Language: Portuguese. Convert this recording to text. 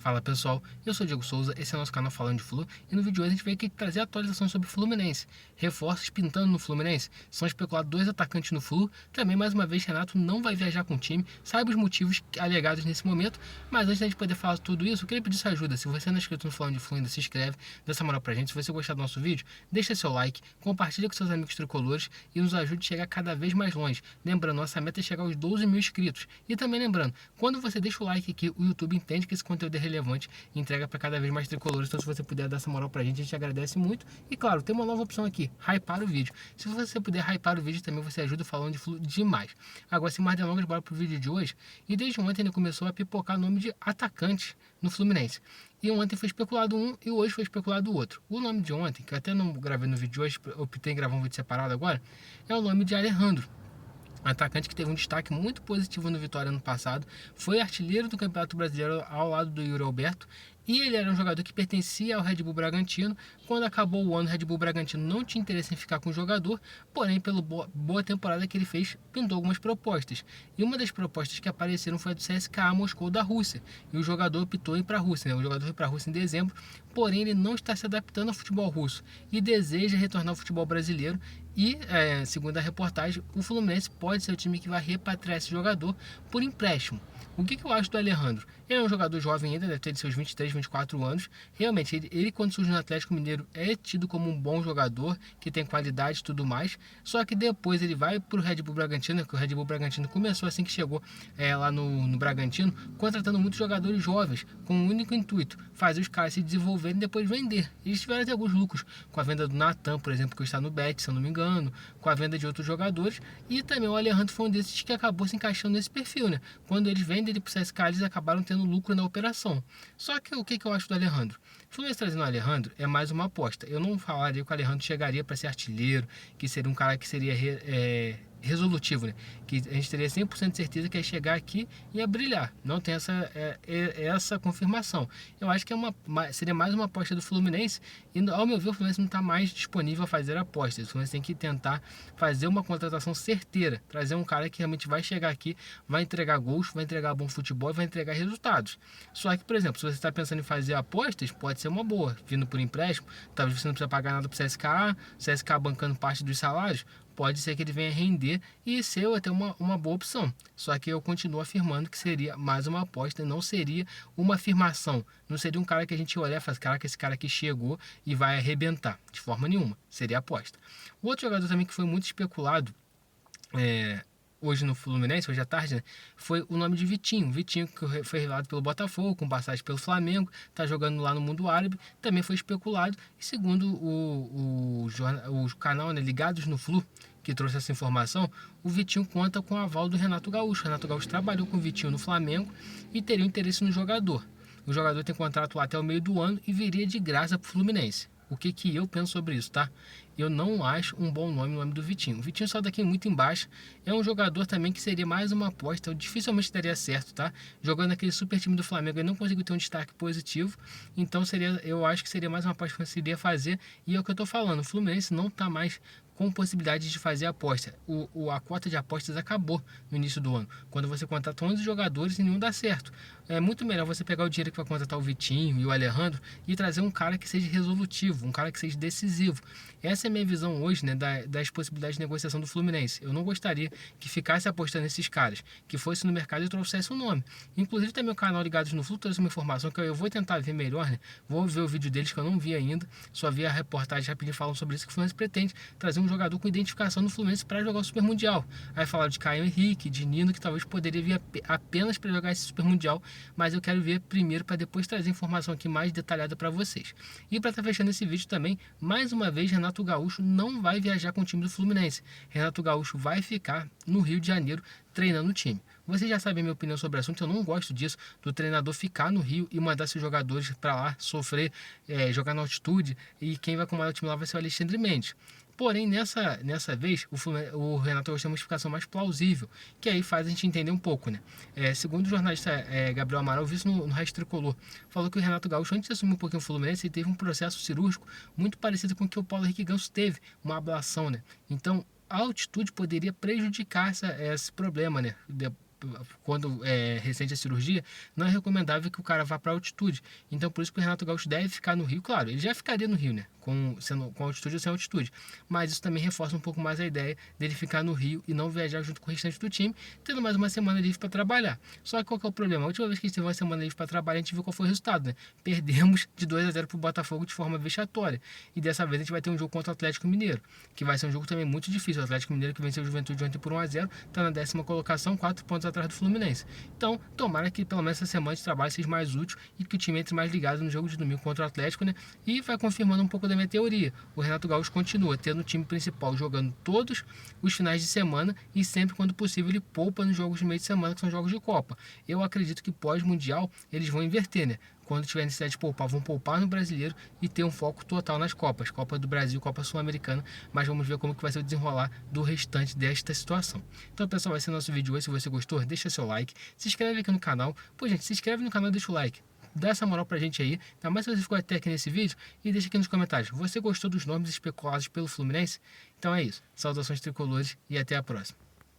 Fala pessoal, eu sou o Diego Souza, esse é o nosso canal Falando de Flu e no vídeo de hoje a gente veio aqui trazer atualização sobre o Fluminense. Reforços pintando no Fluminense, são especulados 2 atacantes no Flu, também mais uma vez Renato não vai viajar com o time, saiba os motivos alegados nesse momento, mas antes da gente poder falar tudo isso, eu queria pedir sua ajuda. Se você não é inscrito no Falando de Flu ainda, se inscreve, dá essa moral pra gente. Se você gostar do nosso vídeo, deixa seu like, compartilha com seus amigos tricolores e nos ajude a chegar cada vez mais longe. Lembrando, nossa meta é chegar aos 12 mil inscritos. E também lembrando, quando você deixa o like aqui, o YouTube entende que esse conteúdo é relevante e entrega para cada vez mais tricolores. Então se você puder dar essa moral pra gente, a gente agradece muito. E claro, tem uma nova opção aqui, hypar o vídeo. Se você puder hypar o vídeo também, você ajuda o Falando de Flu demais. Agora, sem mais delongas, bora pro vídeo de hoje. E desde ontem ele começou a pipocar o nome de atacante no Fluminense. E ontem foi especulado um e hoje foi especulado o outro. O nome de ontem, que eu até não gravei no vídeo de hoje, optei em gravar um vídeo separado agora, é o nome de Alejandro. Um atacante que teve um destaque muito positivo no Vitória ano passado, foi artilheiro do Campeonato Brasileiro ao lado do Yuri Alberto, e ele era um jogador que pertencia ao Red Bull Bragantino. Quando acabou o ano, o Red Bull Bragantino não tinha interesse em ficar com o jogador, porém, pela boa temporada que ele fez, pintou algumas propostas. E uma das propostas que apareceram foi a do CSKA Moscou da Rússia, e o jogador optou em ir para a Rússia, né? O jogador foi para a Rússia em dezembro, porém ele não está se adaptando ao futebol russo e deseja retornar ao futebol brasileiro. E, segundo a reportagem, o Fluminense pode ser o time que vai repatriar esse jogador por empréstimo. O que eu acho do Alejandro? Ele é um jogador jovem ainda, deve ter seus 23, 24 anos. Realmente, ele quando surge no Atlético Mineiro é tido como um bom jogador, que tem qualidade e tudo mais. Só que depois ele vai para o Red Bull Bragantino, que o Red Bull Bragantino começou assim que chegou lá no Bragantino, contratando muitos jogadores jovens, com o único intuito, fazer os caras se desenvolverem e depois vender. Eles tiveram até alguns lucros com a venda do Natan, por exemplo, que está no Betis, se eu não me engano, com a venda de outros jogadores. E também o Alejandro foi um desses que acabou se encaixando nesse perfil, né? Quando eles vendem ele para o CSKA, eles acabaram tendo lucro na operação. Só que o que eu acho do Alejandro? O Fluminense trazendo o Alejandro é mais uma aposta. Eu não falaria que o Alejandro chegaria para ser artilheiro, que seria um cara que seria resolutivo, né? Que a gente teria 100% de certeza que ia chegar aqui e ia brilhar. Não tem essa confirmação. Eu acho que seria mais uma aposta do Fluminense e, ao meu ver, o Fluminense não está mais disponível a fazer apostas. O Fluminense tem que tentar fazer uma contratação certeira, trazer um cara que realmente vai chegar aqui, vai entregar gols, vai entregar bom futebol e vai entregar resultados. Só que, por exemplo, se você está pensando em fazer apostas, pode ser uma boa, vindo por empréstimo, talvez você não precisa pagar nada para o CSKA, CSKA bancando parte dos salários, pode ser que ele venha render e ser até uma boa opção. Só que eu continuo afirmando que seria mais uma aposta e não seria uma afirmação. Não seria um cara que a gente olhar e falar, caraca, esse cara aqui chegou e vai arrebentar. De forma nenhuma. Seria aposta. O outro jogador também que foi muito especulado, hoje no Fluminense, hoje à tarde, né, foi o nome de Vitinho. Vitinho, que foi revelado pelo Botafogo, com passagem pelo Flamengo, está jogando lá no mundo árabe, também foi especulado. E segundo o canal, né, Ligados no Flu, que trouxe essa informação, o Vitinho conta com o aval do Renato Gaúcho. O Renato Gaúcho trabalhou com o Vitinho no Flamengo e teria interesse no jogador. O jogador tem contrato lá até o meio do ano e viria de graça para o Fluminense. O que eu penso sobre isso, tá? Eu não acho um bom nome o nome do Vitinho. O Vitinho saiu daqui muito embaixo. É um jogador também que seria mais uma aposta. Eu dificilmente daria certo, tá? Jogando aquele super time do Flamengo, ele não conseguiu ter um destaque positivo. Então eu acho que seria mais uma aposta que você iria fazer. E é o que eu tô falando. O Fluminense não tá mais com possibilidade de fazer aposta. A cota de apostas acabou no início do ano, quando você contrata 11 jogadores e nenhum dá certo. É muito melhor você pegar o dinheiro que vai contratar o Vitinho e o Alejandro e trazer um cara que seja resolutivo, um cara que seja decisivo. Essa é a minha visão hoje, né, das possibilidades de negociação do Fluminense. Eu não gostaria que ficasse apostando nesses caras, que fosse no mercado e trouxesse um nome. Inclusive também o canal Ligados no Flu trouxe uma informação que eu vou tentar ver melhor, né? Vou ver o vídeo deles que eu não vi ainda, só vi a reportagem rapidinho falando sobre isso, que o Fluminense pretende trazer um jogador com identificação no Fluminense para jogar o Super Mundial. Aí falaram de Caio Henrique, de Nino, que talvez poderia vir apenas para jogar esse Super Mundial, mas eu quero ver primeiro para depois trazer informação aqui mais detalhada para vocês. E para estar fechando esse vídeo também, mais uma vez, Renato Gaúcho não vai viajar com o time do Fluminense. Renato Gaúcho vai ficar no Rio de Janeiro treinando o time. Vocês já sabem a minha opinião sobre o assunto, eu não gosto disso, do treinador ficar no Rio e mandar seus jogadores para lá sofrer, jogar na altitude, e quem vai comandar o time lá vai ser o Alexandre Mendes. Porém, nessa vez, o Renato Gaúcho tem uma explicação mais plausível, que aí faz a gente entender um pouco, né? Segundo o jornalista Gabriel Amaral, visto no Rádio Tricolor, falou que o Renato Gaúcho, antes de assumir um pouquinho o Fluminense, ele teve um processo cirúrgico muito parecido com o que o Paulo Henrique Ganso teve, uma ablação, né? Então, a altitude poderia prejudicar esse problema, né? quando recente a cirurgia, não é recomendável que o cara vá para altitude. Então por isso que o Renato Gaúcho deve ficar no Rio. Claro, ele já ficaria no Rio, né? Com altitude ou sem altitude. Mas isso também reforça um pouco mais a ideia dele ficar no Rio e não viajar junto com o restante do time, tendo mais uma semana livre para trabalhar. Só que qual que é o problema? A última vez que a gente teve uma semana livre para trabalhar, a gente viu qual foi o resultado, né? Perdemos de 2-0 para o Botafogo de forma vexatória. E dessa vez a gente vai ter um jogo contra o Atlético Mineiro, que vai ser um jogo também muito difícil. O Atlético Mineiro, que venceu o Juventude ontem por 1-0, está na 10ª colocação, 4 pontos atrás do Fluminense. Então, tomara que pelo menos essa semana de trabalho seja mais útil e que o time entre mais ligado no jogo de domingo contra o Atlético, né? E vai confirmando um pouco da minha teoria. O Renato Gaúcho continua tendo o time principal jogando todos os finais de semana e sempre quando possível ele poupa nos jogos de meio de semana, que são jogos de Copa. Eu acredito que pós-mundial eles vão inverter, né? Quando tiver necessidade de poupar, vão poupar no brasileiro e ter um foco total nas Copas. Copa do Brasil, Copa Sul-Americana, mas vamos ver como que vai ser o desenrolar do restante desta situação. Então, pessoal, vai ser nosso vídeo hoje. Se você gostou, deixa seu like, se inscreve aqui no canal. Pô, gente, se inscreve no canal e deixa o like. Dá essa moral pra gente aí, ainda mais se você ficou até aqui nesse vídeo, e deixa aqui nos comentários. Você gostou dos nomes especulados pelo Fluminense? Então é isso. Saudações tricolores e até a próxima.